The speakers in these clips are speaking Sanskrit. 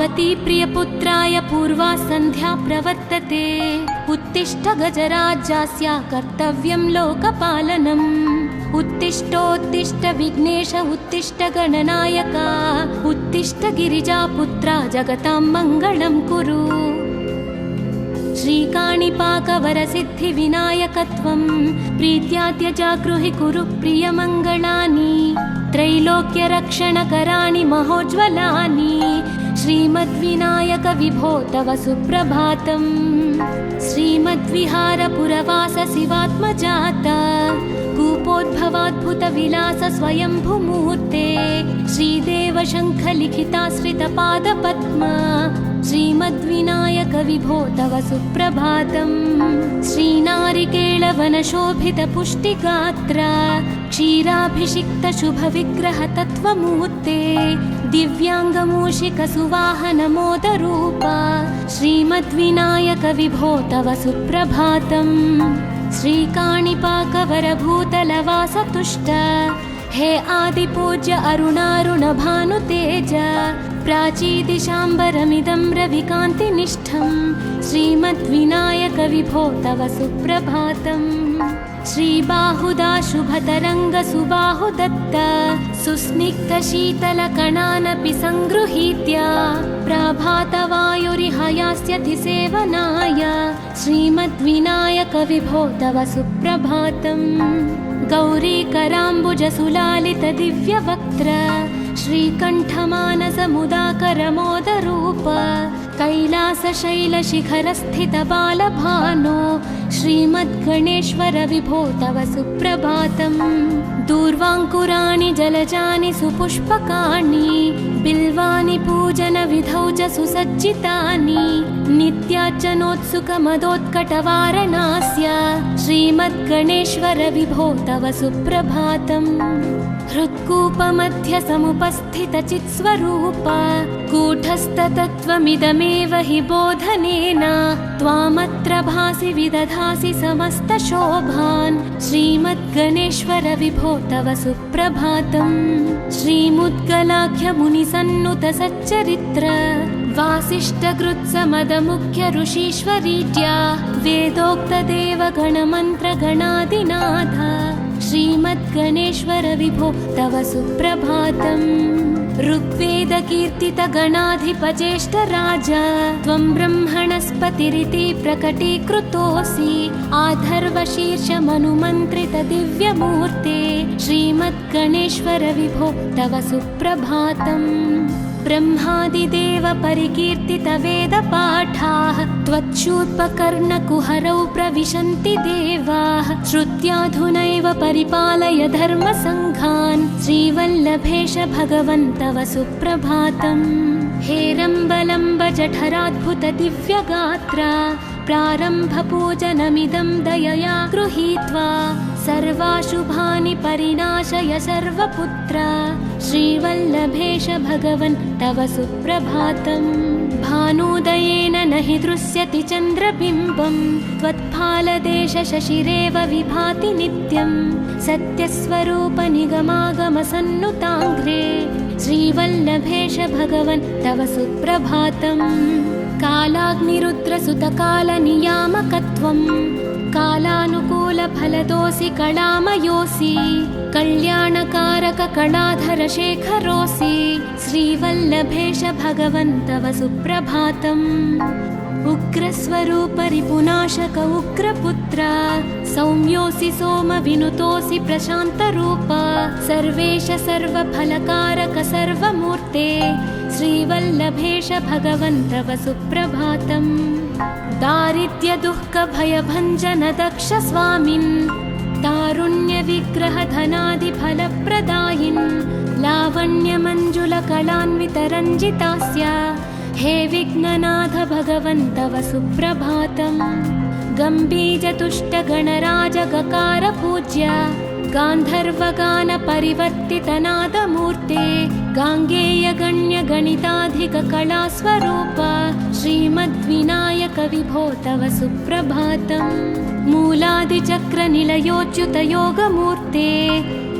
पार्वती प्रियपुत्राय पूर्वा सन्ध्या प्रवर्तते। उत्तिष्ठ गजराज्यास्य कर्तव्यं लोकपालनम्। उत्तिष्ठोत्तिष्ठ विघ्नेश उत्तिष्ठ गणनायक। उत्तिष्ठ गिरिजापुत्रा जगतां मङ्गलं कुरु। श्रीकाणिपाकवरसिद्धिविनायकत्वं प्रीत्याद्य जागृहि कुरु प्रियमङ्गलानि। त्रैलोक्यरक्षणकराणि महोज्ज्वलानि। श्रीमद्विनायक विभो तव सुप्रभातम्। श्रीमद्विहारपुरवास शिवात्मजात कूपोद्भवाद्भुतविलास स्वयंभूमूर्ते। श्रीदेव शङ्खलिखिताश्रितपादपद्म। श्रीमद्विनायक विभो तव सुप्रभातम्। श्रीनारिकेळवनशोभितपुष्टिगात्र क्षीराभिषिक्त शुभविग्रह तत्त्वमूर्ते। दिव्याङ्गमूषिकसुवाहनमोदरूप श्रीमद्विनायक विभो तव सुप्रभातम्। श्रीकाणिपाकवरभूतलवासतुष्ट हे आदिपूज्य अरुणारुणभानुतेज। प्राचीदिशाम्बरमिदं रविकान्तिनिष्ठं श्रीमद्विनायक विभो तव सुप्रभातम्। श्रीबाहुदा शुभतरङ्गसुबाहुदत्त सुस्निग्धशीतलकणानपि सङ्गृहीत्य प्रभातवायुरिहयास्यति सेवनाय श्रीमद्विनायक विभो तव सुप्रभातम्। गौरीकराम्बुजसुलालितदिव्यवक्त्र श्रीकण्ठमानसमुदाकरमोदरूप कैलासशैलशिखरस्थितबालभानो श्रीमद्गणेश्वर विभो तव सुप्रभातम्। दूर्वाङ्कुराणि जलजानि सुपुष्पकाणि बिल्वानि पूजनविधौ च सुसज्जितानि। नित्यार्चनोत्सुकमदोत्कटवारणास्य श्रीमद्गणेश्वर विभो तव सुप्रभातम्। हृत्कूपमध्य समुपस्थितचित्स्वरूप कूटस्थतत्त्वमिदमेव हि बोधनेन त्वामत्र भासि विदधासि समस्तशोभान् श्रीमद्गणेश्वर विभो तव सुप्रभातम्। श्रीमुद्गलाख्यमुनिसन्नुत सच्चरित्र वासिष्ठकृत्समदमुख्य ऋषीश्वरीत्या वेदोक्तदेवगणमन्त्रगणादिनाथ श्रीमद्गणेश्वर विभो तव सुप्रभातम्। ऋग्वेदकीर्तितगणाधिपज्येष्ठराज त्वं ब्रह्मणस्पतिरिति प्रकटीकृतोऽसि। आधर्वशीर्षमनुमन्त्रितदिव्यमूर्ते श्रीमद्गणेश्वर विभो तव सुप्रभातम्। ब्रह्मादिदेव परिकीर्तितवेदपाठाः त्वच्छूर्पकर्णकुहरौ प्रविशन्ति देवाः। श्रुत्याधुनैव परिपालय धर्मसङ्घान् श्रीवल्लभेश भगवन् तव सुप्रभातम्। हेरम्बलम्ब जठराद्भुत दिव्यगात्र प्रारम्भपूजनमिदं दयया गृहीत्वा सर्वाशुभानि परिनाशय सर्वपुत्र श्रीवल्लभेश भगवन् तव सुप्रभातम्। भानुदयेन न हि दृश्यति चन्द्रबिम्बं त्वत्फालदेश शशिरेव विभाति नित्यं। सत्यस्वरूप निगमागमसन्नुताङ्घ्रे श्रीवल्लभेश भगवन् तव सुप्रभातम्। कालाग्निरुद्रसुतकालनियामकत्वं कालानुकूलफलदोऽसि कलामयोऽसि। कल्याणकारक कलाधरशेखरोऽसि श्रीवल्लभेश भगवन् तव सुप्रभातम्। उग्रस्वरूप रिपुनाशक उग्रपुत्र सौम्योऽसि सोमविनुतोऽसि प्रशान्तरूप सर्वेश सर्वफलकारक सर्वमूर्ते श्रीवल्लभेश भगवन् तव सुप्रभातम्। दारिद्र्यदुःखभयभञ्जन दक्ष स्वामिन् तारुण्यविग्रहधनादिफलप्रदायिन् लावण्यमञ्जुलकलान्वितरञ्जितास्य हे विघ्ननाथ भगवन् तव सुप्रभातम्। गम्भीरतुष्टगणराजगकार पूज्य गान्धर्वगानपरिवर्तितनादमूर्ते गाङ्गेयगण्यगणिताधिककलास्वरूप श्रीमद्विनायक विभो तव सुप्रभातम्। मूलादिचक्रनिलयोच्युतयोगमूर्ते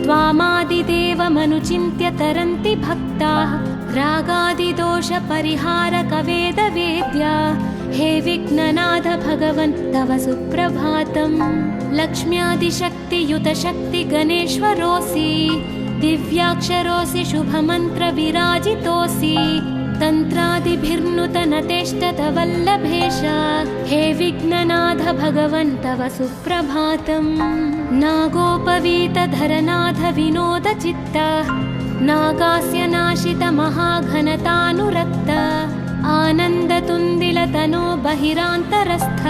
त्वामादिदेवमनुचिन्त्य तरन्ति भक्ताः रागादिदोषपरिहारकवेदवेद्या हे विघ्ननाथ भगवन् तव सुप्रभातम्। लक्ष्म्यादिशक्तियुतशक्तिगणेश्वरोऽसि दिव्याक्षरोऽसि शुभमन्त्रविराजितोऽसि तन्त्रादिभिर्नुतनतेष्टतवल्लभेश हे विघ्ननाथ भगवन् तव सुप्रभातम्। नागोपवीतधरनाथ विनोदचित्त नागास्य नाशितमहाघनतानुरक्त आनन्दतुन्दिलतनो बहिरान्तरस्थ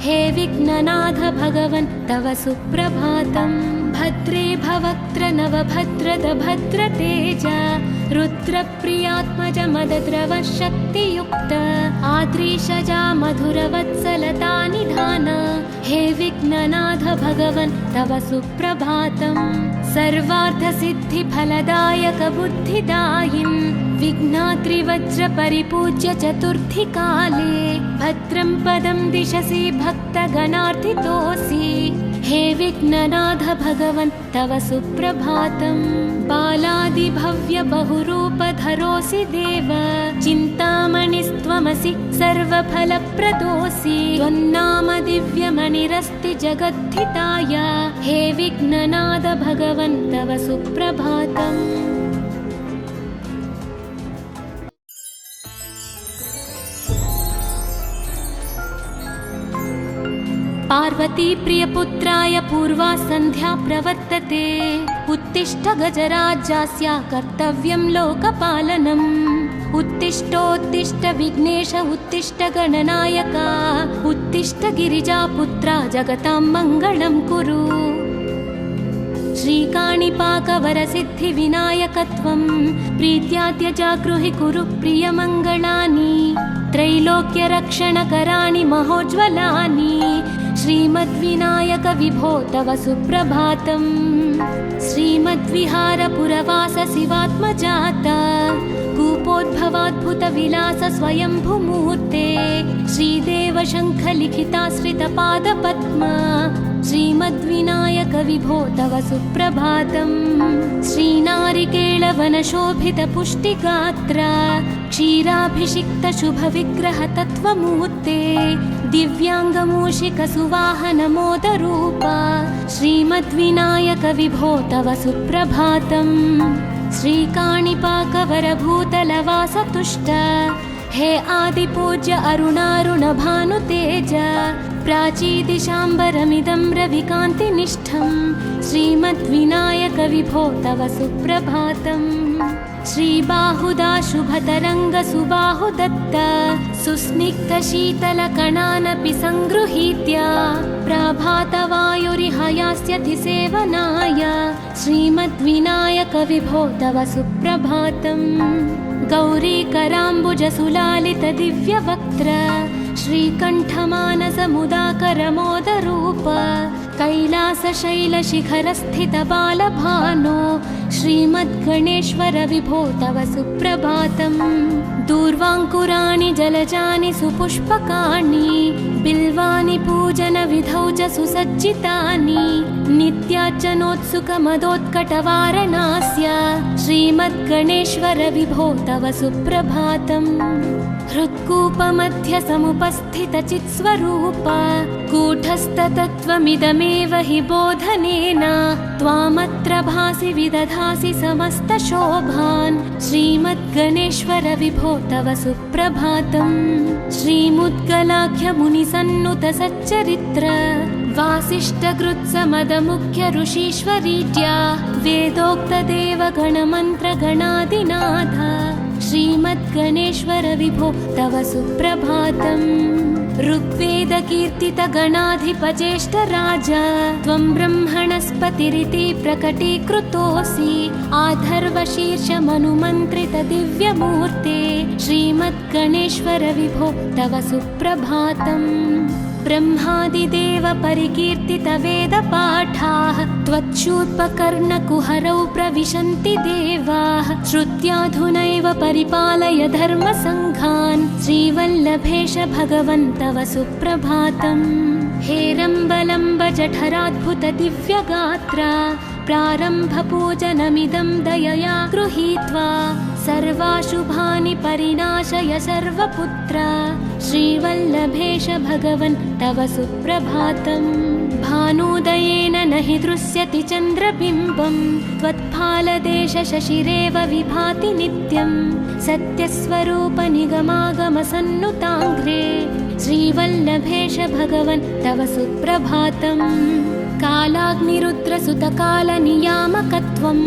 हे विघ्ननाथ भगवन् तव सुप्रभातम्। भद्रे भवक्त्र नवभद्रद भद्रतेज रुद्रप्रियात्मज मदद्रवशक्तियुक्त आद्रीशजा मधुरवत्सलता निधान हे विघ्ननाथ भगवन् तव सुप्रभातम्। सर्वार्थसिद्धिफलदायक बुद्धिदायिन् विघ्नाद्रिवज्रपरिपूज्य चतुर्थीकाले भद्रं पदं दिशसि भक्तगणार्थितोऽसि हे विघ्ननाथ भगवन् तव सुप्रभातम्। बालादिभव्य बहुरूपधरोऽसि देव चिन्तामणिस्त्वमसि सर्वफलप्रदोऽसि त्वन्नाम दिव्यमणिरस्ति जगद्धिताय हे विघ्ननाथ भगवन् तव सुप्रभातम्। पार्वती प्रियपुत्राय पूर्वा सन्ध्या प्रवर्तते उत्तिष्ठ गजराज्यास्य कर्तव्यं लोकपालनम्। उत्तिष्ठोत्तिष्ठ विघ्नेश उत्तिष्ठ गणनायक उत्तिष्ठ गिरिजापुत्रा जगतां मङ्गलं कुरु। श्रीकाणिपाकवरसिद्धिविनायकत्वं प्रीत्याद्य जागृहि कुरु प्रियमङ्गलानि त्रैलोक्यरक्षणकराणि महोज्ज्वलानि श्रीमद्विनायक विभो तव सुप्रभातम्। श्रीमद्विहारपुरवास शिवात्मजात कूपोद्भवाद्भुतविलास स्वयंभुमूर्ते श्रीदेव शङ्खलिखिताश्रितपादपद्मा श्रीमद्विनायक विभो तव सुप्रभातम्। श्रीनारिकेळवनशोभितपुष्टिगात्र क्षीराभिषिक्त शुभविग्रह तत्त्वमूर्ते दिव्याङ्गमूषिकसुवाहनमोदरूप श्रीमद्विनायक विभो तव सुप्रभातम्। श्रीकाणिपाकवरभूतलवासतुष्ट हे आदिपूज्य अरुणारुणभानुतेज प्राचीदिशाम्बरमिदं रविकान्तिनिष्ठं श्रीमद्विनायक विभो तव सुप्रभातम्। श्रीबाहुदा शुभतरङ्गसुबाहुदत्त सुस्निग्धशीतलकणानपि सङ्गृहीत्य प्रभातवायुरिहयास्यति सेवनाय श्रीमद्विनायक विभो तव सुप्रभातम्। गौरीकराम्बुजसुलालितदिव्यवक्त्र श्रीकण्ठमानसमुदाकरमोदरूप कैलासशैलशिखरस्थितबालभानो श्रीमद्गणेश्वर विभो तव सुप्रभातम्। दूर्वाङ्कुराणि जलजानि सुपुष्पकाणि बिल्वानि पूजनविधौ च सुसज्जितानि नित्यार्चनोत्सुकमदोत्कटवारणास्य श्रीमद्गणेश्वर विभो तव सुप्रभातम्। हृत्कूपमध्य समुपस्थितचित्स्वरूप कूटस्थतत्त्वमिदमेव हि बोधनेन त्वामत्र भासि विदधासि समस्तशोभान् श्रीमद्गणेश्वर विभो तव सुप्रभातम्। श्रीमुद्गलाख्यमुनिसन्नुत सच्चरित्र वासिष्ठकृत्समदमुख्य ऋषीश्वरीज्या वेदोक्तदेवगणमन्त्रगणादिनाथ श्रीमद्गणेश्वर विभो तव सुप्रभातम्। ऋग्वेदकीर्तितगणाधिपज्येष्ठराज त्वं ब्रह्मणस्पतिरिति प्रकटीकृतोऽसि आधर्वशीर्षमनुमन्त्रितदिव्यमूर्ते श्रीमद्गणेश्वर विभो तव सुप्रभातम्। ब्रह्मादिदेव परिकीर्तितवेदपाठाः त्वच्छूर्पकर्णकुहरौ प्रविशन्ति देवाः श्रुत्याधुनैव परिपालय धर्मसङ्घान् श्रीवल्लभेश भगवन् तव सुप्रभातम्। हेरम्बलम्ब जठराद्भुत दिव्यगात्र प्रारम्भपूजनमिदं दयया गृहीत्वा सर्वाशुभानि परिनाशय सर्वपुत्र श्रीवल्लभेश भगवन् तव सुप्रभातम् भानुदयेन न हि दृश्यति चन्द्रबिम्बं त्वत्फालदेश शशिरेव विभाति नित्यं सत्यस्वरूप निगमागमसन्नुताङ्घ्रे श्रीवल्लभेश भगवन् तव सुप्रभातम् कालाग्निरुद्रसुतकालनियामकत्वं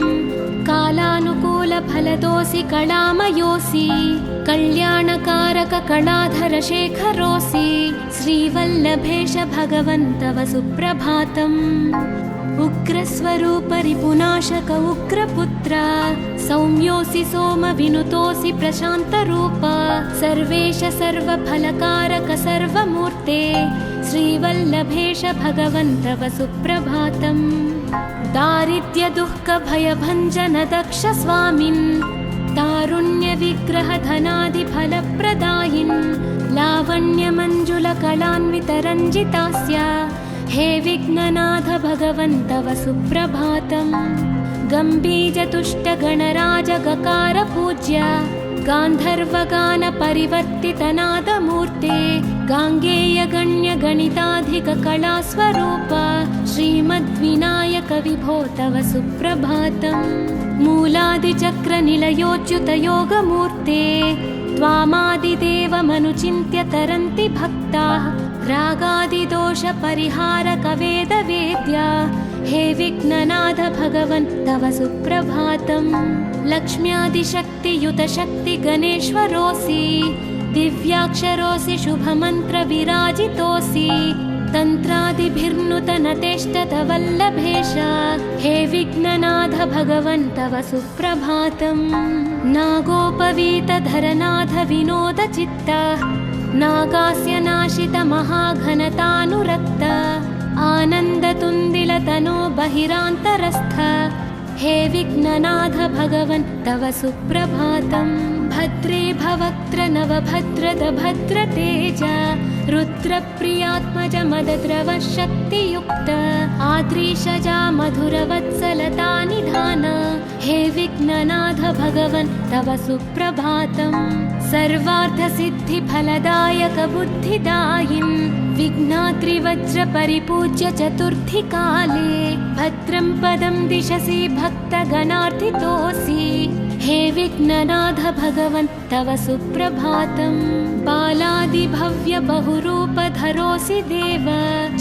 कालानुकूलफलदोऽसि कलामयोऽसि कल्याणकारक कलाधरशेखरोऽसि श्रीवल्लभेश भगवन् तव सुप्रभातम् उग्रस्वरूप रिपुनाशक उग्रपुत्र सौम्योऽसि सोमविनुतोऽसि प्रशान्तरूप सर्वेश सर्वफलकारक सर्वमूर्ते श्रीवल्लभेश भगवन् तव सुप्रभातम् दारिद्र्यदुःखभयभञ्जन दक्ष स्वामिन् तारुण्यविग्रहधनादिफलप्रदायिन् लावण्यमञ्जुलकलान्वितरञ्जितास्य हे विघ्ननाथ भगवन् तव सुप्रभातम् गम्भीजतुष्टगणराजगकार पूज्य गान्धर्वगानपरिवर्तितनादमूर्ते गाङ्गेयगण्यगणिताधिककलास्वरूप श्रीमद्विनायक विभो तव सुप्रभातम् मूलादिचक्रनिलयोच्युतयोगमूर्ते त्वामादिदेवमनुचिन्त्य तरन्ति भक्ताः रागादिदोषपरिहारक वेदवेद्या हे विघ्ननाथ भगवन् तव सुप्रभातम् लक्ष्म्यादिशक्तियुतशक्ति गणेश्वरोऽसि दिव्याक्षरोऽसि शुभमन्त्रविराजितोऽसि तन्त्रादिभिर्नुतनतेष्टतवल्लभेश हे विघ्ननाथ भगवन् तव सुप्रभातम् नागोपवीतधरनाथ विनोदचित्त नागास्य नाशित महाघनतानुरक्त आनन्दतुन्दिलतनो बहिरान्तरस्थ हे विघ्ननाथ भगवन् तव सुप्रभातम् भद्रे भवक्त्र नवभद्रद भद्रतेज रुद्रप्रियात्मज मदद्रव शक्तियुक्त आद्रीशजा मधुरवत्सलता निधान हे विघ्ननाथ भगवन् तव सुप्रभातम् सर्वार्थसिद्धिफलदायक बुद्धिदायिन् विघ्नाद्रिवज्रपरिपूज्य चतुर्थी काले भद्रं पदं दिशसि भक्तगणार्थितोऽसि हे विघ्ननाथ भगवन् तव सुप्रभातम् बालादिभव्य बहुरूपधरोऽसि देव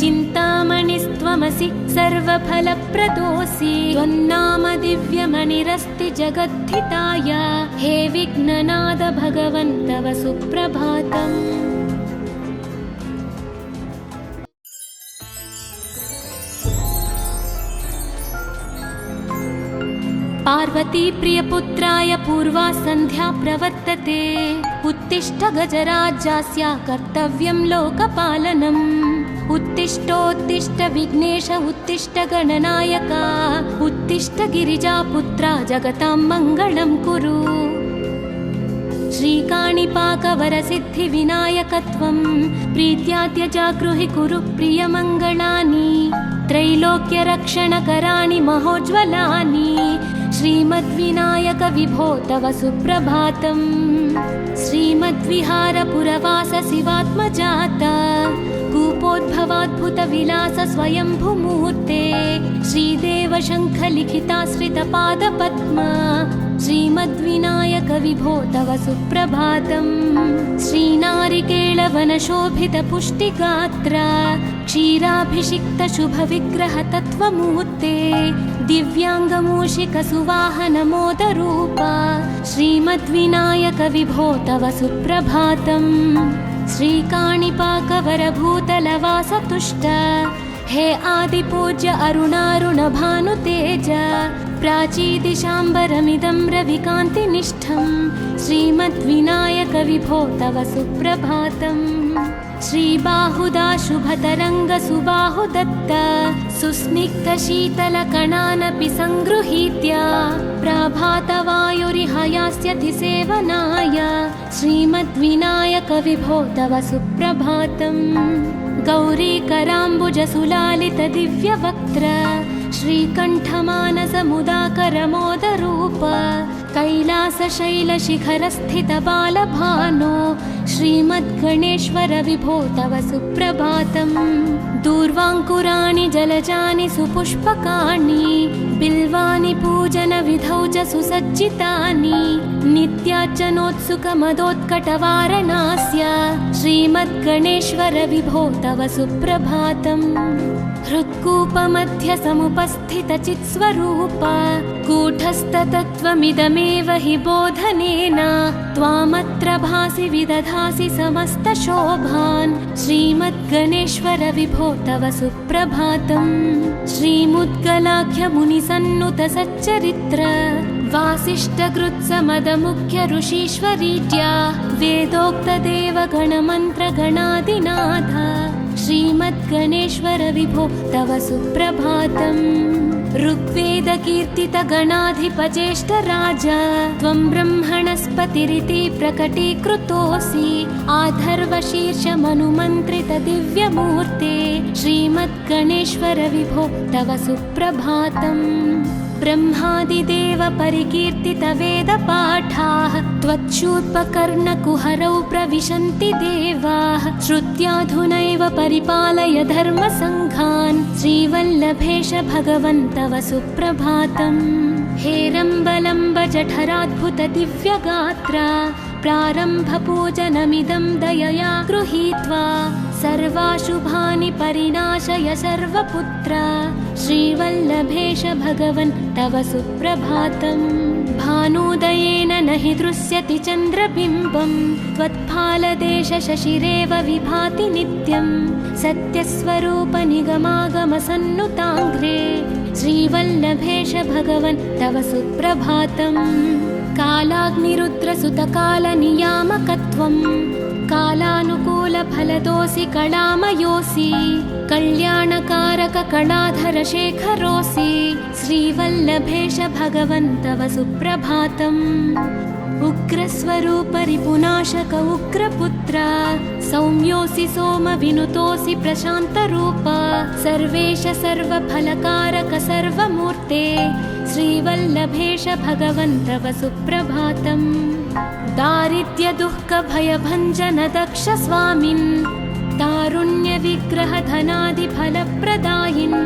चिन्तामणिस्त्वमसि सर्वफलप्रदोऽसि त्वन्नाम दिव्यमणिरस्ति जगद्धिताय हे विघ्ननाथ भगवन् तव सुप्रभातम् पार्वती प्रियपुत्राय पूर्वा सन्ध्या प्रवर्तते उत्तिष्ठ गजराज्यास्य कर्तव्यं लोकपालनम् उत्तिष्ठोत्तिष्ठ विघ्नेश उत्तिष्ठ गणनायक उत्तिष्ठ गिरिजापुत्रा जगतां मङ्गलं कुरु श्रीकाणिपाकवरसिद्धिविनायकत्वं प्रीत्याद्य जागृहि कुरु प्रियमङ्गलानि त्रैलोक्यरक्षणकराणि महोज्ज्वलानि श्रीमद्विनायक विभो तव सुप्रभातम् श्रीमद्विहारपुरवास शिवात्मजात कूपोद्भवाद्भुतविलास स्वयंभुमूर्ते श्रीदेव शङ्खलिखिताश्रितपादपद्म श्रीमद्विनायक विभो तव सुप्रभातम् श्रीनारिकेळवनशोभितपुष्टिगात्र क्षीराभिषिक्त शुभविग्रह तत्त्वमूर्ते दिव्याङ्गमूषिकसुवाहनमोदरूप श्रीमद्विनायक विभो तव सुप्रभातम् श्रीकाणिपाकवरभूतलवासतुष्ट हे आदिपूज्य अरुणारुणभानुतेज प्राचीदिशाम्बरमिदं रविकान्तिनिष्ठं श्रीमद्विनायक विभो तव सुप्रभातम् श्रीबाहुदा शुभतरङ्ग सुबाहुदत्त सुस्निग्धशीतलकणानपि सङ्गृहीत्य प्रभातवायुरिहयास्यति सेवनाय श्रीमद्विनायक विभो तव सुप्रभातम् गौरीकराम्बुजसुलालितदिव्यवक्त्र श्रीकण्ठमानसमुदाकरमोदरूप कैलासशैलशिखरस्थितबालभानो श्रीमद्गणेश्वर विभो तव सुप्रभातम्। दूर्वाङ्कुराणि जलजानि सुपुष्पकाणि बिल्वानि पूजनविधौ च सुसज्जितानि नित्यार्चनोत्सुकमदोत्कटवारणास्य श्रीमद्गणेश्वर विभो तव सुप्रभातम्। हृत्कूपमध्य समुपस्थितचित्स्वरूप कूटस्थतत्त्वमिदमेव हि बोधनेन त्वामत्र भासि विदधासि समस्तशोभान् श्रीमद्गणेश्वर विभो तव सुप्रभातम्। श्रीमुद्गलाख्यमुनिसन्नुत सच्चरित्र वासिष्ठकृत्समदमुख्य ऋषीश्वरीत्या वेदोक्तदेवगणमन्त्रगणादिनाथ श्रीमद्गणेश्वर विभो तव सुप्रभातम्। ऋग्वेदकीर्तितगणाधिपज्येष्ठराज त्वं ब्रह्मणस्पतिरिति प्रकटीकृतोऽसि आधर्वशीर्षमनुमन्त्रितदिव्यमूर्ते श्रीमद्गणेश्वर विभो तव सुप्रभातम्। ब्रह्मादिदेव परिकीर्तितवेदपाठाः त्वच्छूर्पकर्णकुहरौ प्रविशन्ति देवाः श्रुत्याधुनैव परिपालय धर्मसङ्घान् श्रीवल्लभेश भगवन् तव सुप्रभातम्। हेरम्बलम्ब जठराद्भुत दिव्यगात्रा प्रारम्भपूजनमिदं दयया गृहीत्वा सर्वाशुभानि परिनाशय सर्वपुत्र श्रीवल्लभेश भगवन् तव सुप्रभातम्। भानुदयेन न हि दृश्यति चन्द्रबिम्बं त्वत्फालदेश शशिरेव विभाति नित्यं सत्यस्वरूप निगमागमसन्नुताङ्घ्रे श्रीवल्लभेश भगवन् तव सुप्रभातम्। कालाग्निरुद्रसुतकालनियामकत्वं कालानुकूलफलदोऽसि कलामयोऽसि कल्याणकारककलाधरशेखरोऽसि श्रीवल्लभेश भगवन् तव सुप्रभातम्। उग्रस्वरूप रिपुनाशक उग्रपुत्र सौम्योऽसि सोमविनुतोऽसि प्रशान्तरूप सर्वेश सर्वफलकारक सर्वमूर्ते श्रीवल्लभेश भगवन् तव सुप्रभातम्। दारिद्र्यदुःखभयभञ्जन दक्ष स्वामिन् तारुण्यविग्रहधनादिफलप्रदायिन्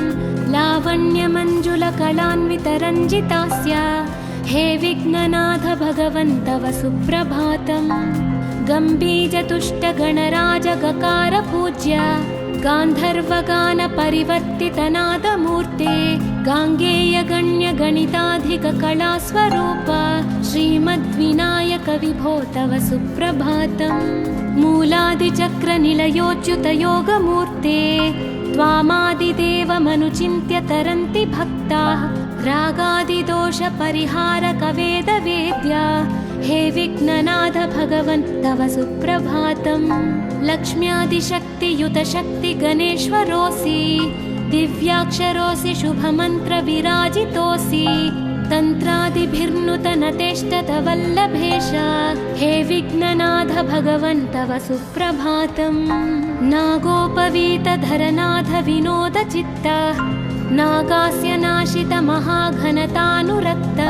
लावण्यमञ्जुलकलान्वितरञ्जितास्य हे विघ्ननाथ भगवन् तव सुप्रभातम्। गम्भीजतुष्टगणराजगकार पूज्य गान्धर्वगानपरिवर्तितनादमूर्ते गाङ्गेयगण्यगणिताधिककलास्वरूप श्रीमद्विनायक विभो तव सुप्रभातम्। मूलादिचक्रनिलयोच्युतयोगमूर्ते त्वामादिदेवमनुचिन्त्य तरन्ति भक्ताः रागादिदोषपरिहारकवेदवेद्या हे विघ्ननाथ भगवन् तव सुप्रभातम्। लक्ष्म्यादिशक्तियुतशक्तिगणेश्वरोऽसि दिव्याक्षरोऽसि शुभमन्त्रविराजितोऽसि तन्त्रादिभिर्नुतनतेष्टतवल्लभेश हे विघ्ननाथ भगवन् तव सुप्रभातम्। नागोपवीतधरनाथ विनोदचित्त नागास्य नाशित महाघनतानुरक्त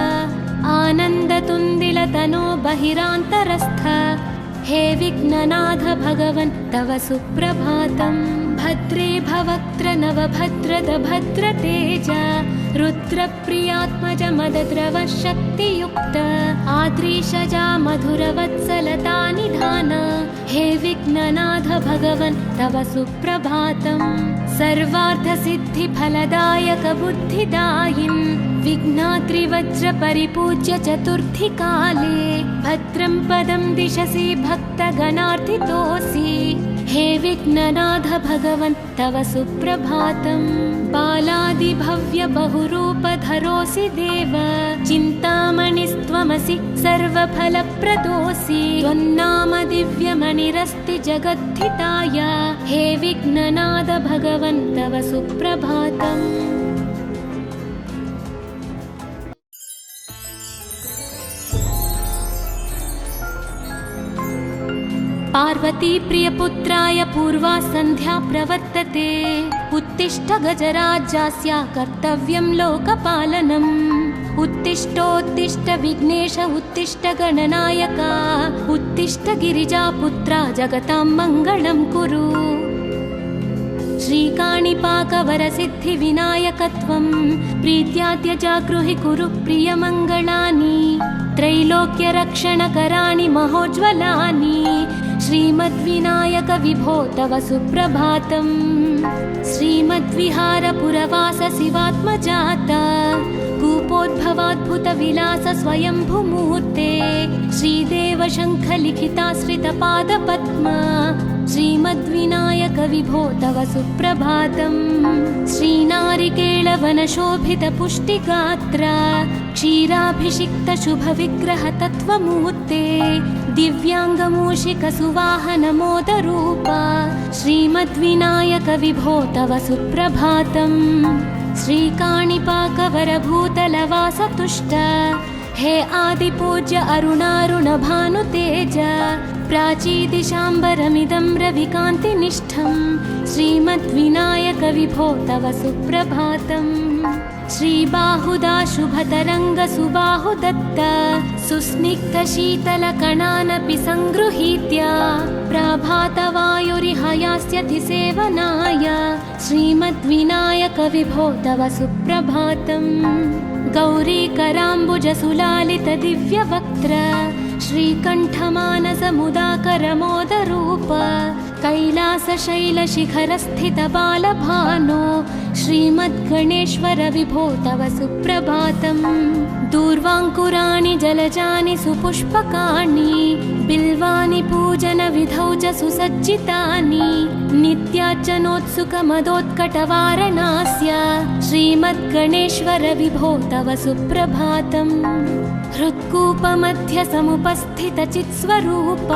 आनन्दतुन्दिलतनो बहिरान्तरस्थ हे विघ्ननाथ भगवन् तव सुप्रभातम्। भद्रे भवक्त्र नवभद्रद भद्रतेज रुद्रप्रियात्मज मदद्रव शक्तियुक्त आद्रीशजा मधुरवत्सलता निधान हे विघ्ननाथ भगवन् तव सुप्रभातम्। सर्वार्थसिद्धिफलदायक बुद्धिदायिन् विघ्नाद्रिवज्रपरिपूज्य चतुर्थीकाले भद्रं पदं दिशसि भक्तगणार्थितोऽसि हे विघ्ननाथ भगवन् तव सुप्रभातम्। बालादिभव्य बहुरूपधरोऽसि देव चिन्तामणिस्त्वमसि सर्वफलप्रदोऽसि त्वन्नाम दिव्यमणिरस्ति जगद्धिताय हे विघ्ननाथ भगवन् तव सुप्रभातम्। पार्वती प्रियपुत्राय पूर्वा सन्ध्या प्रवर्तते उत्तिष्ठ गजराज्यास्य कर्तव्यं लोकपालनम्। उत्तिष्ठोत्तिष्ठ विघ्नेश उत्तिष्ठ गणनायक उत्तिष्ठ गिरिजापुत्रा जगतां मङ्गलं कुरु। श्रीकाणिपाकवरसिद्धिविनायकत्वं प्रीत्याद्य जागृहि कुरु प्रियमङ्गलानि त्रैलोक्यरक्षणकराणि महोज्ज्वलानि श्रीमद्विनायक विभो तव सुप्रभातम्। श्रीमद्विहारपुरवास शिवात्मजात कूपोद्भवाद्भुतविलास स्वयंभुमूर्ते श्रीदेव शङ्खलिखिताश्रितपादपद्म श्रीमद्विनायक विभो तव सुप्रभातम्। श्रीनारिकेळवनशोभितपुष्टिगात्र क्षीराभिषिक्तशुभविग्रह तत्त्वमूर्ते दिव्याङ्गमूषिकसुवाहनमोदरूप श्रीमद्विनायक विभो तव सुप्रभातम्। श्रीकाणिपाकवरभूतलवासतुष्ट हे आदिपूज्य अरुणारुणभानुतेज प्राचीदिशाम्बरमिदं रविकान्तिनिष्ठं श्रीमद्विनायक विभो तव सुप्रभातम्। श्रीबाहुदा शुभतरङ्गसुबाहुदत्त सुस्निग्धशीतलकणानपि सङ्गृहीत्य प्रभातवायुरिहयास्यति सेवनाय श्रीमद्विनायक विभो तव सुप्रभातम्। गौरीकराम्बुजसुलालितदिव्यवक्त्र श्रीकण्ठमानसमुदाकरमोदरूप कैलासशैलशिखरस्थितबालभानो श्रीमद्गणेश्वर विभो तव सुप्रभातम्। दूर्वाङ्कुराणि जलजानि सुपुष्पकाणि बिल्वानि पूजनविधौ च सुसज्जितानि नित्यार्चनोत्सुकमदोत्कटवारणास्य श्रीमद्गणेश्वर विभो तव सुप्रभातम्। हृत्कूपमध्यसमुपस्थितचित्स्वरूप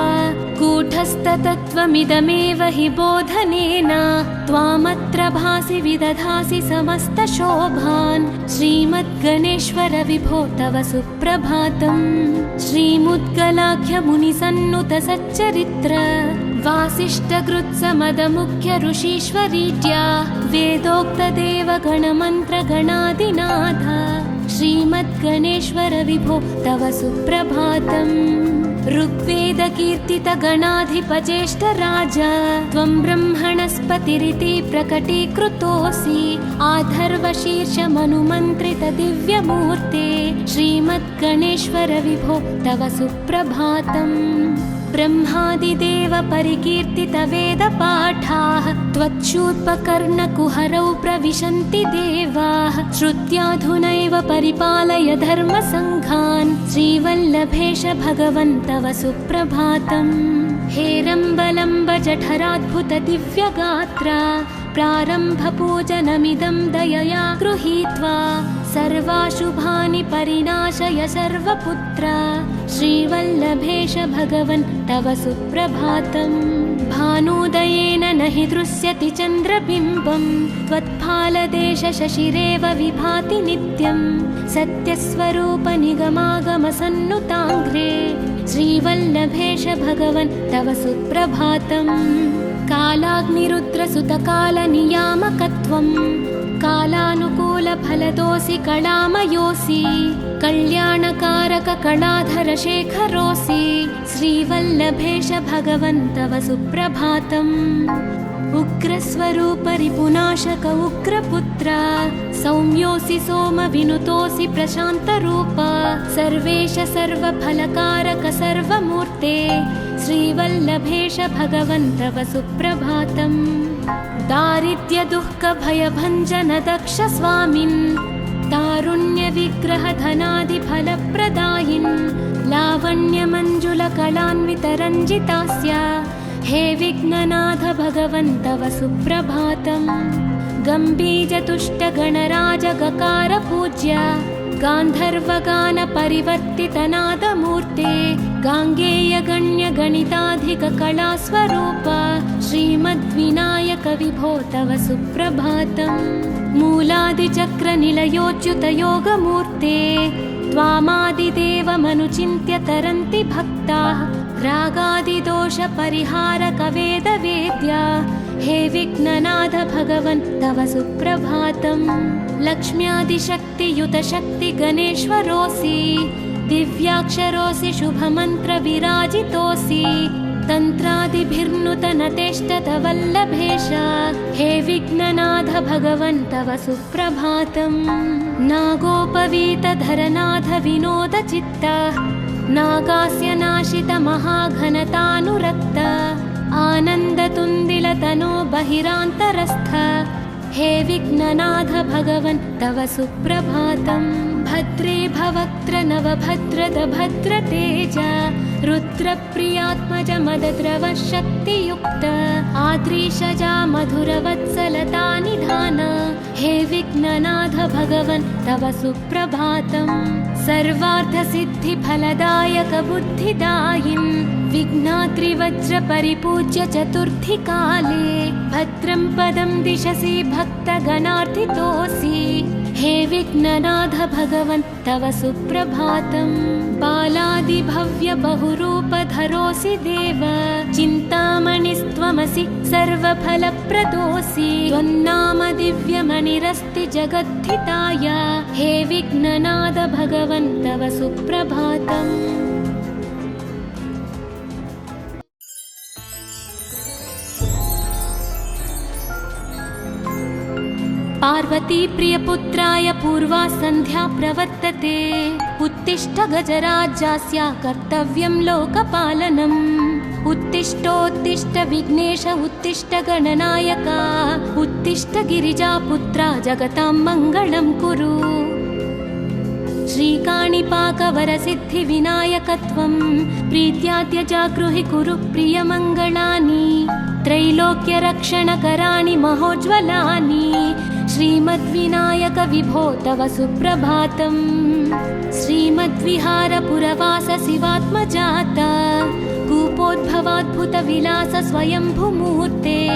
कूटस्थतत्त्वमिदमेव हि बोधनेन त्वामत्र भासि विदधासि समस्तशोभान् श्रीमद्गणेश्वर विभो तव सुप्रभातम्। श्रीमुद्गलाख्यमुनिसन्नुत सच्चरित्र वासिष्ठकृत्समदमुख्य ऋषीश्वरीत्या वेदोक्तदेवगणमन्त्रगणादिनाथ श्रीमद्गणेश्वर विभो तव सुप्रभातम्। ऋग्वेदकीर्तितगणाधिपज्येष्ठराज त्वं ब्रह्मणस्पतिरिति प्रकटीकृतोऽसि आधर्वशीर्षमनुमन्त्रितदिव्यमूर्ते श्रीमद्गणेश्वर विभो तव सुप्रभातम्। ब्रह्मादिदेव परिकीर्तितवेदपाठाः त्वच्छूर्पकर्णकुहरौ प्रविशन्ति देवाः श्रुत्याधुनैव परिपालय धर्मसङ्घान् श्रीवल्लभेश भगवन् तव सुप्रभातम्। हेरम्बलम्ब जठराद्भुत दिव्यगात्र प्रारम्भपूजनमिदं दयया गृहीत्वा सर्वाशुभानि परिनाशय सर्वपुत्र श्रीवल्लभेश भगवन् तव सुप्रभातम्। भानुदयेन न हि दृश्यति चन्द्रबिम्बं त्वत्फालदेश शशिरेव विभाति नित्यं सत्यस्वरूप निगमागमसन्नुताङ्घ्रे श्रीवल्लभेश भगवन् तव सुप्रभातम्। कालाग्निरुद्रसुतकालनियामकत्वं कालानुकूलफलदोऽसि कलामयोऽसि कल्याणकारक कलाधर शेखरोऽसि श्रीवल्लभेश भगवन् तव सुप्रभातम्। उग्रस्वरूप रिपुनाशक उग्रपुत्र सौम्योऽसि सोमविनुतोऽसि प्रशान्तरूप सर्वेश सर्वफलकारक सर्वमूर्ते श्रीवल्लभेश भगवन् तव सुप्रभातम्। दारिद्र्यदुःखभयभञ्जन दक्ष स्वामिन् तारुण्यविग्रहधनादिफलप्रदायिन् लावण्यमञ्जुलकलान्वितरञ्जितास्य हे विघ्ननाथ भगवन् तव सुप्रभातम्। गम्भीरतुष्टगणराजगकार पूज्य गान्धर्वगानपरिवर्तितनादमूर्ते गाङ्गेयगण्यगणिताधिककलास्वरूप श्रीमद्विनायक विभो तव सुप्रभातम्। मूलादिचक्रनिलयोच्युतयोगमूर्ते त्वामादिदेवमनुचिन्त्य तरन्ति भक्ताः रागादिदोषपरिहारक वेदवेद्या हे विघ्ननाथ भगवन् तव सुप्रभातम्। लक्ष्म्यादिशक्तियुत शक्ति गणेश्वरोऽसि, दिव्याक्षरोऽसि शुभमन्त्र विराजितोऽसि, तन्त्रादिभिर्नुतनतेष्टतवल्लभेश, हे विघ्ननाथ भगवन् तव सुप्रभातम्। नागोपवीतधरनाथ विनोदचित्त, नागास्य नाशित महाघनतानुरक्त, आनन्दतुन्दिलतनो बहिरान्तरस्थ, हे विघ्ननाथ भगवन् तव सुप्रभातम्। भद्रे भवक्त्र नवभद्रद भद्रतेज, रुद्रप्रियात्मज मदद्रव शक्तियुक्त, आद्रीशजा मधुरवत्सलता निधान, हे विघ्ननाथ भगवन् तव सुप्रभातम्। सर्वार्थसिद्धिफलदायक बुद्धिदायिन्, विघ्नाद्रिवज्रपरिपूज्य चतुर्थीकाले, भद्रं पदं दिशसि भक्तगणार्थितोऽसि, हे विघ्ननाथ भगवन् तव सुप्रभातम्। बालादिभव्य बहुरूपधरोऽसि देव, चिन्तामणिस्त्वमसि सर्वफलप्रदोऽसि, त्वन्नाम दिव्यमणिरस्ति जगद्धिताय, हे विघ्ननाथ भगवन् तव सुप्रभातम्। पार्वती प्रियपुत्राय पूर्वा सन्ध्या प्रवर्तते, उत्तिष्ठ गजराज्यास्य कर्तव्यं लोकपालनम्। उत्तिष्ठोत्तिष्ठ विघ्नेश उत्तिष्ठ गणनायका, उत्तिष्ठ गिरिजापुत्रा जगतां मङ्गलं कुरु। श्रीकाणिपाकवरसिद्धिविनायकत्वं प्रीत्याद्य जागृहि कुरु प्रियमङ्गलानि, त्रैलोक्यरक्षणकराणि महोज्ज्वलानि, श्रीमद्विनायक विभो तव सुप्रभातम्। श्रीमद्विहारपुरवास शिवात्मजाता, कूपोद्भवाद्भुतविलास स्वयंभुमूर्ते,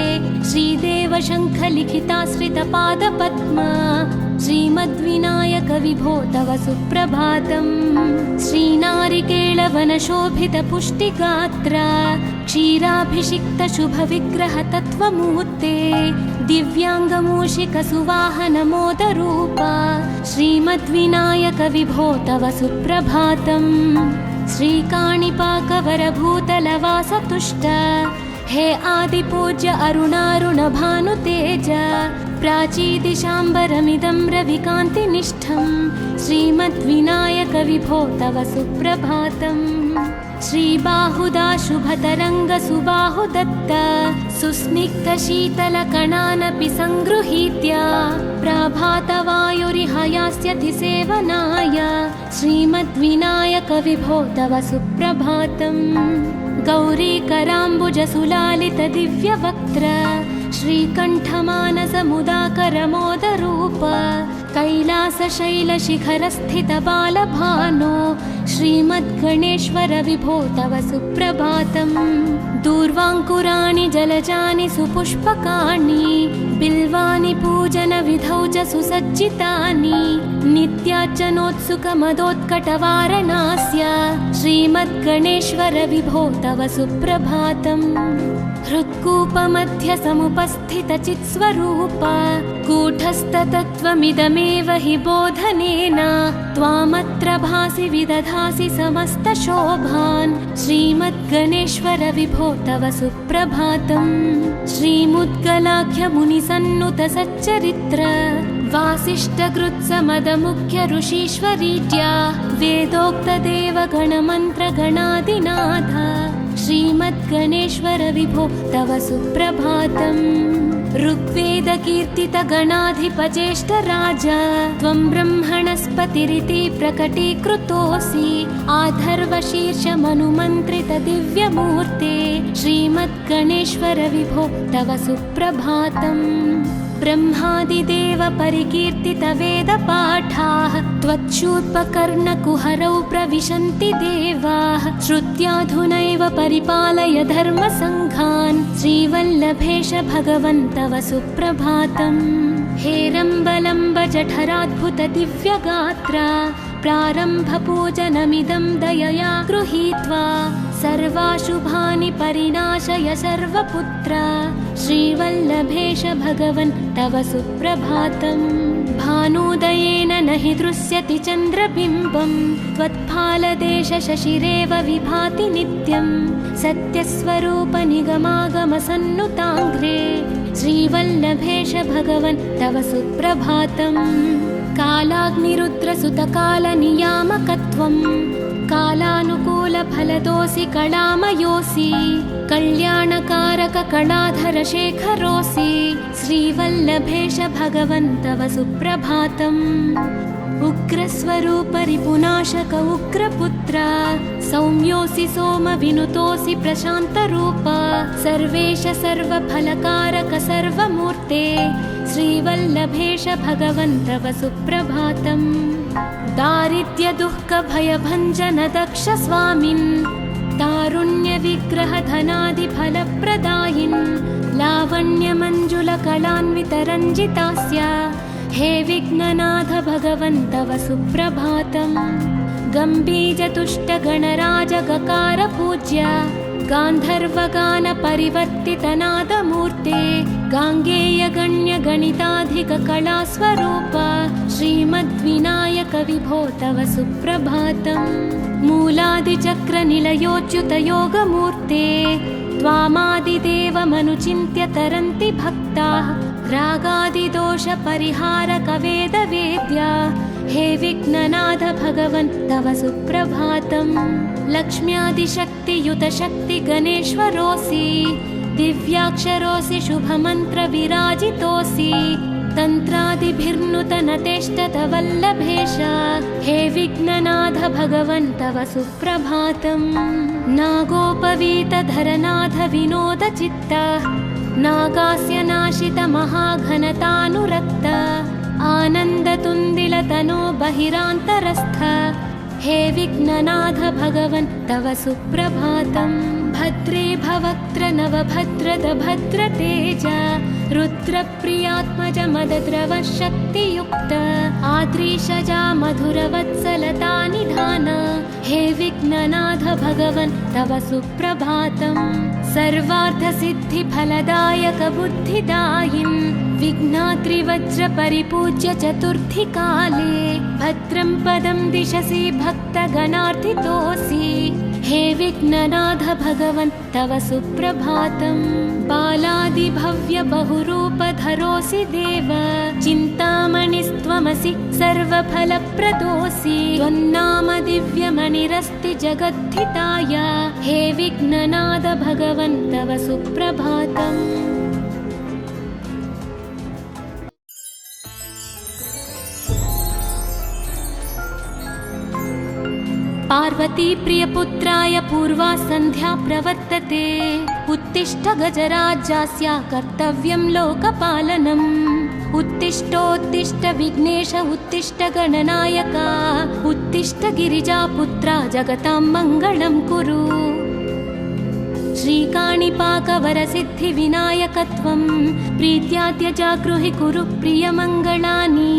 श्रीदेव शङ्खलिखिताश्रितपादपद्मा, श्रीमद्विनायक विभो तव सुप्रभातम्। श्रीनारिकेळवनशोभितपुष्टिगात्र, क्षीराभिषिक्त शुभविग्रह तत्त्वमूर्ते, दिव्याङ्गमूषिकसुवाहनमोदरूपा, श्रीमद्विनायक विभो तव सुप्रभातम्। श्रीकाणिपाकवरभूतलवासतुष्ट, हे आदिपूज्य अरुणारुणभानुतेज, प्राचीदिशाम्बरमिदं रविकान्तिनिष्ठं, श्रीमद्विनायक विभो तव सुप्रभातम्। श्रीबाहुदा शुभतरङ्गसुबाहुदत्त, सुस्निग्धशीतलकणानपि सङ्गृहीत्य, प्रभातवायुरिह यास्यति सेवनाय, श्रीमद्विनायक विभो तव सुप्रभातम्। गौरीकराम्बुजसुलालितदिव्यवक्त्र, श्रीकण्ठमानसमुदाकरमोदरूप, कैलासशैलशिखरस्थितबालभानो, श्रीमद्गणेश्वर विभो तव सुप्रभातम्। दूर्वाङ्कुराणि जलजानि सुपुष्पकाणि, बिल्वानि पूजनविधौ च सुसज्जितानि, नित्यार्चनोत्सुकमदोत्कटवारणास्य, श्रीमद्गणेश्वर विभो तव सुप्रभातम्। हृत्कूपमध्य समुपस्थितचित्स्वरूप, कूटस्थतत्त्वमिदमेव हि बोधनेन, त्वामत्र भासि विदधासि समस्तशोभान्, श्रीमद्गणेश्वर विभो तव सुप्रभातम्। श्रीमुद्गलाख्यमुनिसन्नुतसच्चरित्र, वासिष्ठकृत्समदमुख्य ऋषीश्वरीत्या, वेदोक्तदेवगणमन्त्रगणादिनाथ, श्रीमद्गणेश्वर विभो तव सुप्रभातम्। ऋग्वेदकीर्तितगणाधिपज्येष्ठराज, त्वं ब्रह्मणस्पतिरिति प्रकटीकृतोऽसि, आधर्वशीर्षमनुमन्त्रितदिव्यमूर्ते, श्रीमद्गणेश्वर विभो तव सुप्रभातम्। ब्रह्मादिदेव परिकीर्तितवेदपाठाः, त्वच्छूर्पकर्णकुहरौ प्रविशन्ति देवाः, श्रुत्याधुनैव परिपालय धर्मसङ्घान्, श्रीवल्लभेश भगवन् तव सुप्रभातम्। हेरम्बलम्ब जठराद्भुत दिव्यगात्र, प्रारम्भपूजनमिदं दयया गृहीत्वा, सर्वाशुभानि परिनाशय सर्वपुत्र श्रीवल्लभेश भगवन् तव सुप्रभातम् भानुदयेन न हि दृश्यति चन्द्रबिम्बम् त्वत्फालदेश शशिरेव विभाति नित्यम् सत्यस्वरूप निगमागमसन्नुताङ्घ्रे श्रीवल्लभेश भगवन् तव सुप्रभातम् कालाग्निरुद्रसुतकालनियामकत्वम् कालानुकूलफलदोऽसि कलामयोऽसि कल्याणकारक कलाधर शेखरोऽसि श्रीवल्लभेश भगवन् तव सुप्रभातम् उग्रस्वरूप रिपुनाशक उग्रपुत्र सौम्योऽसि सोमविनुतोऽसि प्रशान्तरूप सर्वेश सर्वफलकारक सर्वमूर्ते श्रीवल्लभेश भगवन् तव सुप्रभातम् दारिद्र्य दुःख भयभञ्जन दक्ष स्वामिन् तारुण्य विग्रह धनादि फलप्रदायिन् लावण्य मंजुल कलान्वित रञ्जितास्य हे विघ्ननाथ भगवन् तव सुप्रभातम् गम्भीर तुष्ट गणराज गकार पूज्य गान्धर्वगान परिवर्तित नादमूर्ते गाङ्गेय गण्य गणिताधिक कलास्वरूप श्रीमद्विनायक विभो तव सुप्रभातम् मूलादिचक्र निलयोच्युत योगमूर्ते त्वामादिदेवमनुचिन्त्य तरन्ति भक्ताः रागादिदोष परिहारक वेदवेद्य हे विघ्ननाथ भगवन् तव सुप्रभातम् लक्ष्म्यादिशक्तियुत शक्ति गणेश्वरोऽसि दिव्याक्षरोऽसि शुभमन्त्र विराजितोऽसि तन्त्रादिभिर्नुत नतेष्टत वल्लभेश हे विघ्ननाथ भगवन् तव सुप्रभातम् नागोपवीत धरनाथ विनोद चित्त नागास्य नाशित महाघनतानुरक्त आनन्दतुन्दिल तनो बहिरान्तरस्थ हे विघ्ननाथ भगवन् तव सुप्रभातम् भद्रे भवक्त्र नवभद्रद भद्रतेज रुद्रप्रियात्मज मदद्रव शक्तियुक्त आद्रीशजा मधुरवत्सलता निधान हे विघ्ननाथ भगवन् तव सुप्रभातम् सर्वार्थसिद्धिफलदायक बुद्धिदायिन् विघ्नात्रिवज्र परिपूज्य चतुर्थी काले भद्रं पदं दिशसि भक्तगणार्थितोऽसि हे विघ्ननाथ भगवन् तव सुप्रभातम् बालादिभव्य बहुरूपधरोऽसि देव चिन्तामणिस्त्वमसि सर्वफलप्रदोऽसि त्वन्नाम दिव्यमणिरस्ति जगद्धिताय हे विघ्ननाथ भगवन् तव सुप्रभातम् पार्वती प्रियपुत्राय पूर्वा सन्ध्या प्रवर्तते उत्तिष्ठ गजराज्यस्य कर्तव्यं लोकपालनम् उत्तिष्ठोत्तिष्ठ विघ्नेश उत्तिष्ठ गणनायक उत्तिष्ठ गिरिजापुत्रा जगतां मङ्गलं कुरु श्रीकाणिपाकवरसिद्धिविनायकत्वं प्रीत्याद्य जागृहि कुरु प्रियमङ्गलानि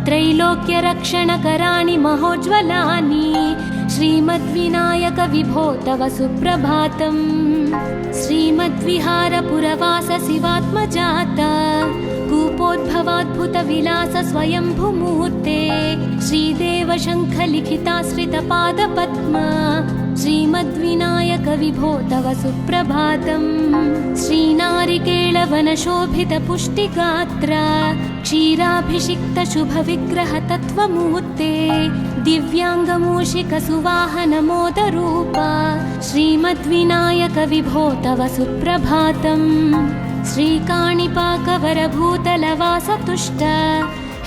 त्रैलोक्यरक्षणकराणि महोज्ज्वलानि श्रीमद्विनायक विभो तव सुप्रभातम् श्रीमद्विहारपुरवास शिवात्मजात कूपोद्भवाद्भुतविलास स्वयंभुमूर्ते श्रीदेव शङ्खलिखिताश्रितपादपद्म श्रीमद्विनायक विभो तव सुप्रभातम् श्रीनारिकेळवनशोभित पुष्टिगात्र क्षीराभिषिक्त शुभविग्रह तत्त्वमूर्ते दिव्याङ्गमूषिक सुवाहन मोदरूप श्रीमद्विनायक विभो तव सुप्रभातम् श्रीकाणिपाकवरभूतलवास तुष्ट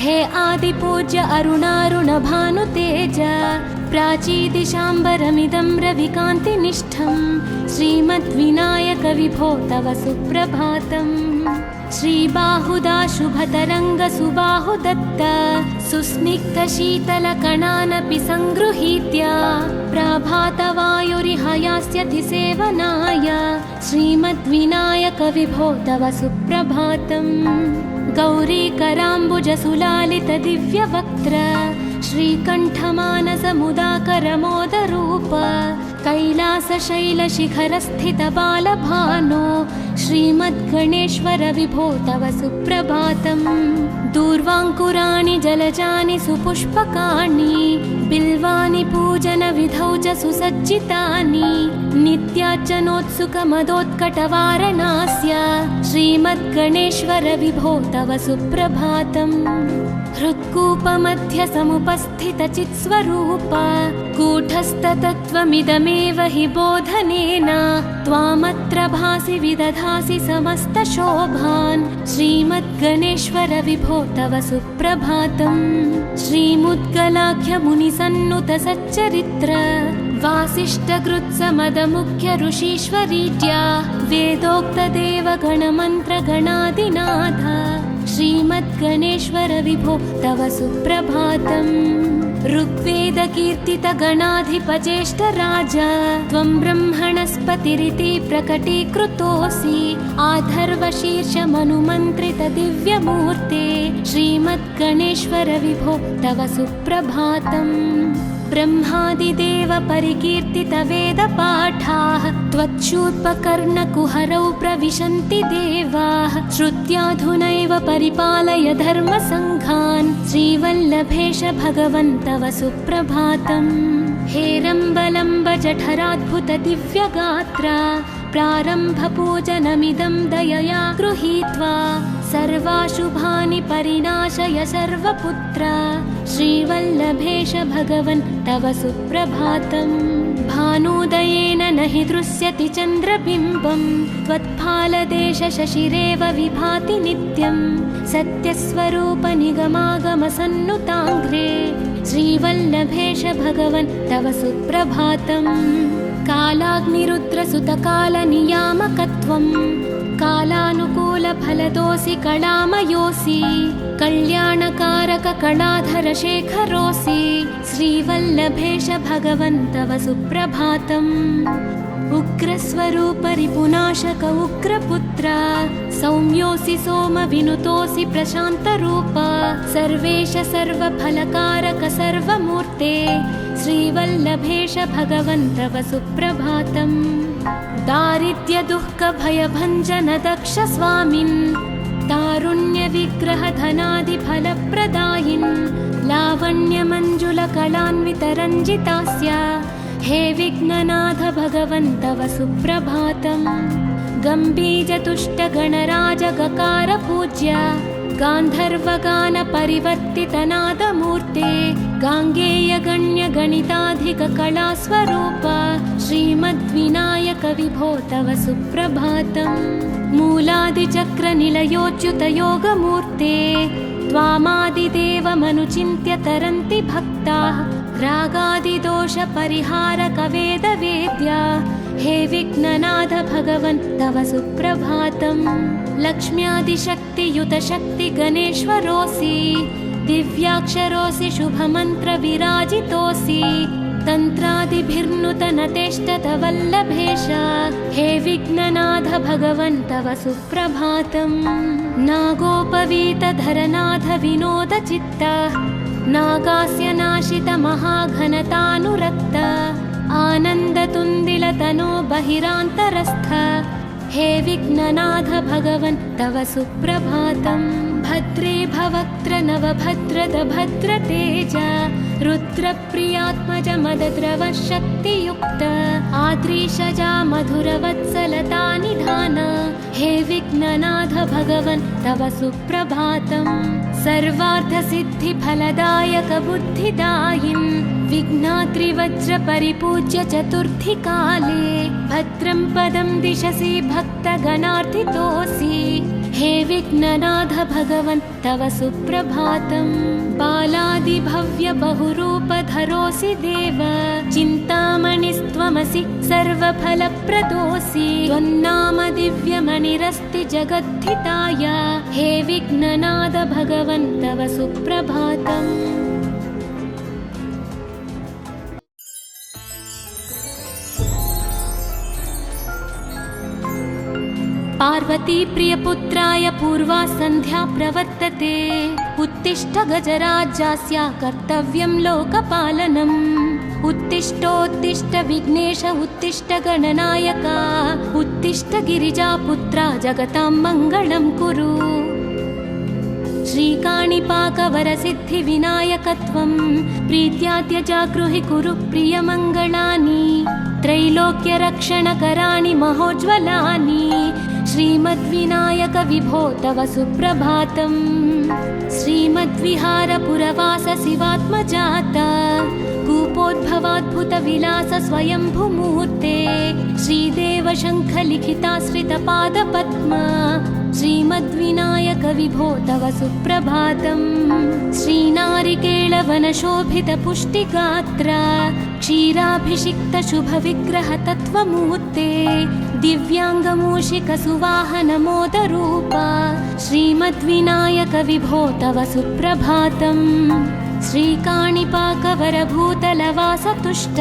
हे आदिपूज्य अरुणारुण भानुतेज प्राचीदिशाम्बरमिदं रविकान्तिनिष्ठं श्रीमद्विनायक विभो तव सुप्रभातम् श्रीबाहुदा शुभतरङ्ग सुबाहुदत्त सुस्निग्धशीतलकणानपि सङ्गृहीत्य प्रभातवायुरिहयास्यति सेवनाय श्रीमद्विनायक विभो तव सुप्रभातम् गौरीकराम्बुजसुलालित दिव्यवक्त्र श्रीकण्ठमानसमुदाकर मोदरूप कैलासशैलशिखरस्थितबालभानो श्रीमद्गणेश्वर विभो तव सुप्रभातम्। दूर्वाङ्कुराणि जलजानि सुपुष्पकाणि बिल्वानि पूजनविधौ च सुसज्जितानि नित्यार्चनोत्सुकमदोत्कटवारणास्य श्रीमद्गणेश्वर विभो तव सुप्रभातम्। हृत्कूपमध्य समुपस्थितचित्स्वरूप कूटस्थतत्त्वमिदमेव हि बोधनेन त्वामत्र भासि विदधासि समस्तशोभान् श्रीमद्गणेश्वर विभो तव सुप्रभातम्। श्रीमुद्गलाख्यमुनिसन्नुत सच्चरित्र वासिष्ठकृत्समदमुख्य ऋषीश्वरीत्या वेदोक्तदेवगणमन्त्रगणादिनाथ श्रीमद्गणेश्वर विभो तव सुप्रभातम्। ऋग्वेदकीर्तितगणाधिपज्येष्ठराज त्वं ब्रह्मणस्पतिरिति प्रकटीकृतोऽसि आधर्वशीर्षमनुमन्त्रितदिव्यमूर्ते श्रीमद्गणेश्वर विभो तव सुप्रभातम्। ब्रह्मादिदेव परिकीर्तितवेदपाठाः त्वच्छूर्पकर्णकुहरौ प्रविशन्ति देवाः श्रुत्याधुनैव परिपालय धर्मसङ्घान् श्रीवल्लभेश भगवन् तव सुप्रभातम्। हेरम्बलम्ब जठराद्भुत दिव्यगात्रा प्रारम्भपूजनमिदं दयया गृहीत्वा सर्वाशुभानि परिनाशय सर्वपुत्र श्रीवल्लभेश भगवन् तव सुप्रभातम्। भानुदयेन न हि दृश्यति चन्द्रबिम्बं त्वत्फालदेशशशिरेव विभाति नित्यं सत्यस्वरूप निगमागमसन्नुताङ्घ्रे श्रीवल्लभेश भगवन् तव सुप्रभातम्। कालाग्निरुद्रसुतकालनियामकत्वं कालानुकूलफलदोऽसि कलामयोऽसि कल्याणकारककलाधरशेखरोऽसि श्रीवल्लभेश भगवन् तव सुप्रभातम्। उग्रस्वरूपरिपुनाशक उग्रपुत्र सौम्योऽसि सोमविनुतोऽसि प्रशान्तरूप सर्वेश सर्वफलकारक सर्वमूर्ते श्रीवल्लभेश भगवन् तव सुप्रभातम्। दारिद्र्यदुःखभयभञ्जन दक्ष स्वामिन् तारुण्यविग्रहधनादिफलप्रदायिन् लावण्यमञ्जुलकलान्वितरञ्जितास्य हे विघ्ननाथ भगवन् तव सुप्रभातम्। गम्भीरतुष्टगणराजगकार पूज्य गान्धर्वगानपरिवर्तितनादमूर्ते गाङ्गेयगण्यगणिताधिककलास्वरूप श्रीमद्विनायक विभो तव सुप्रभातम्। मूलादिचक्रनिलयोच्युतयोगमूर्ते त्वामादिदेवमनुचिन्त्य तरन्ति भक्ताः रागादिदोषपरिहारकवेदवेद्या हे विघ्ननाथ भगवन् तव सुप्रभातम्। लक्ष्म्यादिशक्तियुतशक्तिगणेश्वरोऽसि दिव्याक्षरोऽसि शुभमन्त्रविराजितोऽसि तन्त्रादिभिर्नुतनतेष्टतवल्लभेश हे विघ्ननाथ भगवन् तव सुप्रभातम्। नागोपवीतधरनाथ विनोदचित्त नागास्य नाशित महाघनतानुरक्त आनन्दतुन्दिलतनो बहिरान्तरस्थ हे विघ्ननाथ भगवन् तव सुप्रभातम्। भद्रे भवक्त्र नवभद्रद भद्रतेज रुद्रप्रियात्मज मदद्रव शक्तियुक्त आद्रीशजा मधुरवत्सलता निधान हे विघ्ननाथ भगवन् तव सुप्रभातम्। सर्वार्थसिद्धिफलदायक बुद्धिदायिन् विघ्नाद्रिवज्रपरिपूज्य चतुर्थीकाले भद्रं पदं दिशसि भक्तगणार्थितोऽसि हे विघ्ननाथ भगवन् तव सुप्रभातम्। बालादिभव्य बहुरूपधरोऽसि देव चिन्तामणिस्त्वमसि सर्वफलप्रदोऽसि त्वन्नाम दिव्यमणिरस्ति जगद्धिताय हे विघ्ननाथ भगवन् तव सुप्रभातम्। पार्वती प्रियपुत्राय पूर्वा सन्ध्या प्रवर्तते उत्तिष्ठ गजराज्यास्य कर्तव्यं लोकपालनम्। उत्तिष्ठोत्तिष्ठ विघ्नेश उत्तिष्ठ गणनायक उत्तिष्ठ गिरिजापुत्रा जगतां मङ्गलं कुरु। श्रीकाणिपाकवरसिद्धिविनायकत्वं प्रीत्याद्य जागृहि कुरु प्रियमङ्गलानि त्रैलोक्यरक्षणकराणि महोज्ज्वलानि श्रीमद्विनायक विभो तव सुप्रभातम्। श्रीमद्विहारपुरवास शिवात्मजात कूपोद्भवाद्भुतविलास स्वयंभुमूर्ते श्रीदेव शङ्खलिखिताश्रितपादपद्मा श्रीमद्विनायक विभो तव सुप्रभातम्। श्रीनारिकेळवनशोभितपुष्टिगात्र क्षीराभिषिक्त शुभविग्रह तत्त्वमूर्ते दिव्याङ्गमूषिकसुवाहनमोदरूप श्रीमद्विनायक विभो तव सुप्रभातम्। श्रीकाणिपाकवरभूतलवासतुष्ट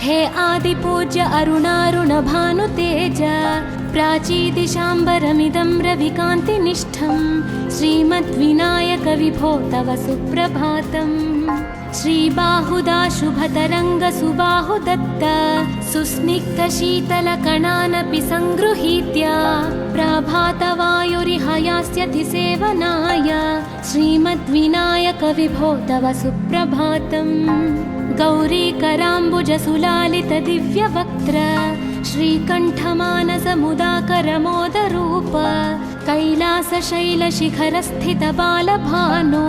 हे आदिपूज्य अरुणारुणभानुतेज प्राचीदिशाम्बरमिदं रविकान्तिनिष्ठं श्रीमद्विनायक विभो तव सुप्रभातम्। श्रीबाहुदा शुभतरङ्गसुबाहुदत्त सुस्निग्धशीतलकणानपि सङ्गृहीत्य प्रभातवायुरिहयास्यति सेवनाय श्रीमद्विनायक विभो तव सुप्रभातम्। गौरीकराम्बुजसुलालितदिव्यवक्त्र श्रीकण्ठमानसमुदाकरमोदरूप कैलासशैलशिखरस्थितबालभानो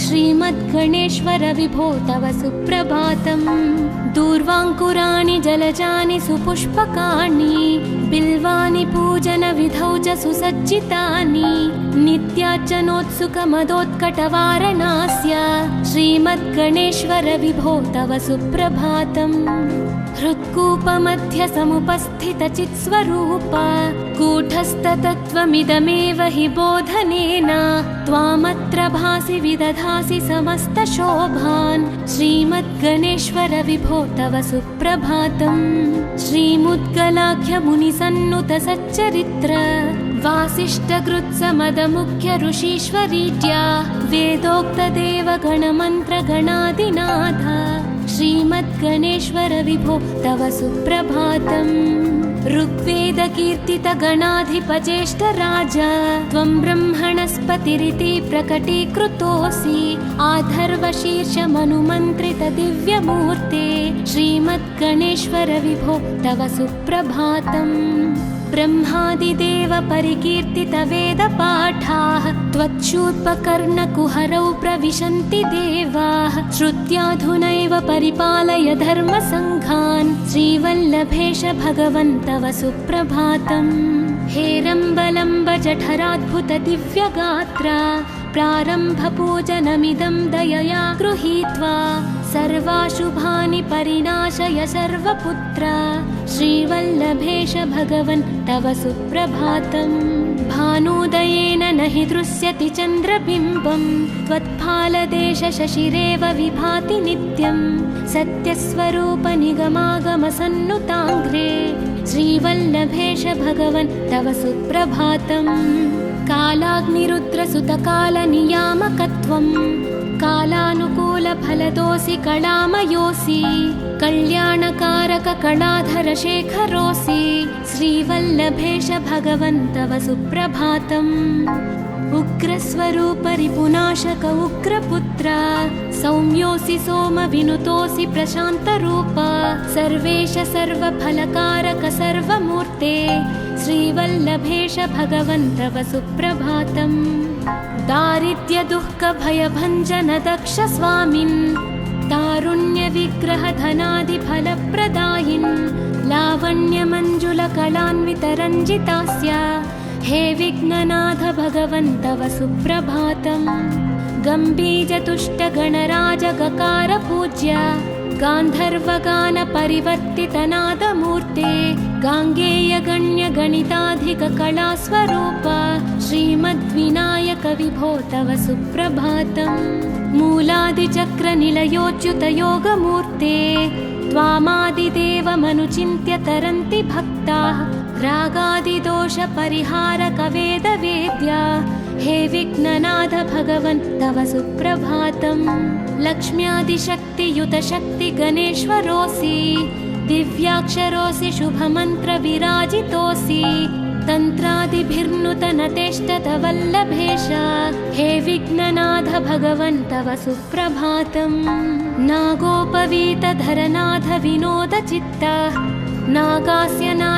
श्रीमद्गणेश्वर विभो तव सुप्रभातम्। दूर्वाङ्कुराणि जलजानि सुपुष्पकाणि बिल्वानि पूजनविधौ च सुसज्जितानि नित्यार्चनोत्सुकमदोत्कटवारणास्य श्रीमद्गणेश्वर विभो तव सुप्रभातम्। हृत्कूपमध्यसमुपस्थितचित्स्वरूप कूटस्थतत्त्वमिदमेव हि बोधनेन त्वामत्र भासि विदधासि समस्तशोभान् श्रीमद्गणेश्वर विभो तव सुप्रभातम्। श्रीमुद्गलाख्यमुनिसन्नुतसच्चरित्र वासिष्ठकृत्समदमुख्य ऋषीश्वरीत्या वेदोक्तदेवगणमन्त्रगणादिनाथ श्रीमद्गणेश्वर विभो तव सुप्रभातम्। ऋग्वेदकीर्तितगणाधिपज्येष्ठराज त्वं ब्रह्मणस्पतिरिति प्रकटीकृतोऽसि आधर्वशीर्षमनुमन्त्रितदिव्यमूर्ते श्रीमद्गणेश्वर विभो तव सुप्रभातम्। ब्रह्मादिदेव परिकीर्तितवेदपाठाः त्वच्छूर्पकर्णकुहरौ प्रविशन्ति देवाः श्रुत्याधुनैव परिपालय धर्मसङ्घान् श्रीवल्लभेश भगवन् तव सुप्रभातम्। हेरम्बलम्ब जठराद्भुतदिव्यगात्र प्रारम्भपूजनमिदं दयया गृहीत्वा सर्वाशुभानि परिनाशय सर्वपुत्र श्रीवल्लभेश भगवन् तव सुप्रभातम्। भानुदयेन न हि दृश्यति चन्द्रबिम्बं त्वत्फालदेशशशिरेव विभाति नित्यं सत्यस्वरूप निगमागमसन्नुताङ्घ्रे श्रीवल्लभेश भगवन् तव सुप्रभातम्। कालाग्निरुद्रसुतकालनियामकत्वं कालानुकूलफलदोऽसि कलामयोऽसि कल्याणकारक कलाधरशेखरोऽसि श्रीवल्लभेश भगवन् तव सुप्रभातम्। उग्रस्वरूप रिपुनाशक उग्रपुत्र सौम्योऽसि सोमविनुतोऽसि प्रशान्तरूप सर्वेश सर्वफलकारक सर्वमूर्ते श्रीवल्लभेश भगवन् तव सुप्रभातम्। दारिद्र्यदुःखभयभञ्जन दक्ष स्वामिन् तारुण्यविग्रहधनादिफलप्रदायिन् लावण्यमञ्जुलकलान्वितरञ्जितास्य हे विघ्ननाथ भगवन् तव सुप्रभातम्। गम्भीजतुष्टगणराजगकार पूज्य गान्धर्वगानपरिवर्तितनादमूर्ते गाङ्गेयगण्यगणिताधिककलास्वरूप श्रीमद्विनायक विभो तव सुप्रभातम्। मूलादिचक्रनिलयोच्युतयोगमूर्ते त्वामादिदेवमनुचिन्त्य तरन्ति भक्ताः रागादिदोषपरिहारक वेदवेद्या हे विघ्ननाथ भगवन् तव सुप्रभातम् लक्ष्म्यादिशक्तियुत शक्ति गणेश्वरोऽसि दिव्याक्षरोऽसि शुभमन्त्र विराजितोऽसि तन्त्रादिभिर्नुतनतेष्टत वल्लभेश हे विघ्ननाथ भगवन् तव सुप्रभातम् नागोपवीतधरनाथ विनोद चित्त नागास्य